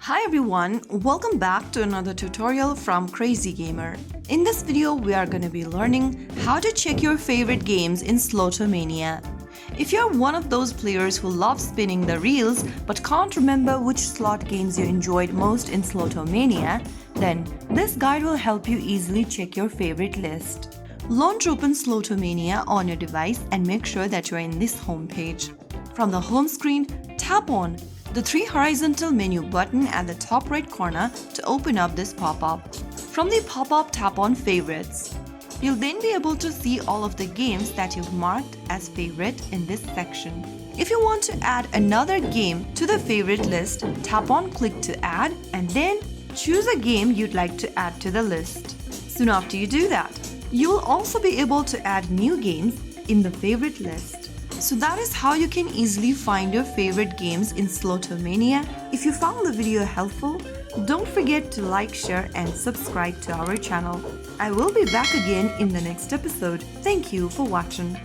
Hi everyone, welcome back to another tutorial from Crazy Gamer. In this video, we are going to be learning how to check your favorite games in Slotomania. If you're one of those players who love spinning the reels but can't remember which slot games you enjoyed most in Slotomania, then this guide will help you easily check your favorite list. Launch open Slotomania on your device and make sure that you're in this home page. From the home screen, tap on the three horizontal menu button at the top right corner to open up this pop-up. From the pop-up, tap on Favorites. You'll then be able to see all of the games that you've marked as favorite in this section. If you want to add another game to the favorite list, tap on Click to Add and then choose a game you'd like to add to the list. Soon after you do that, you'll also be able to add new games in the favorite list. So that is how you can easily find your favorite games in Slotomania. If you found the video helpful, don't forget to like, share and subscribe to our channel. I will be back again in the next episode. Thank you for watching.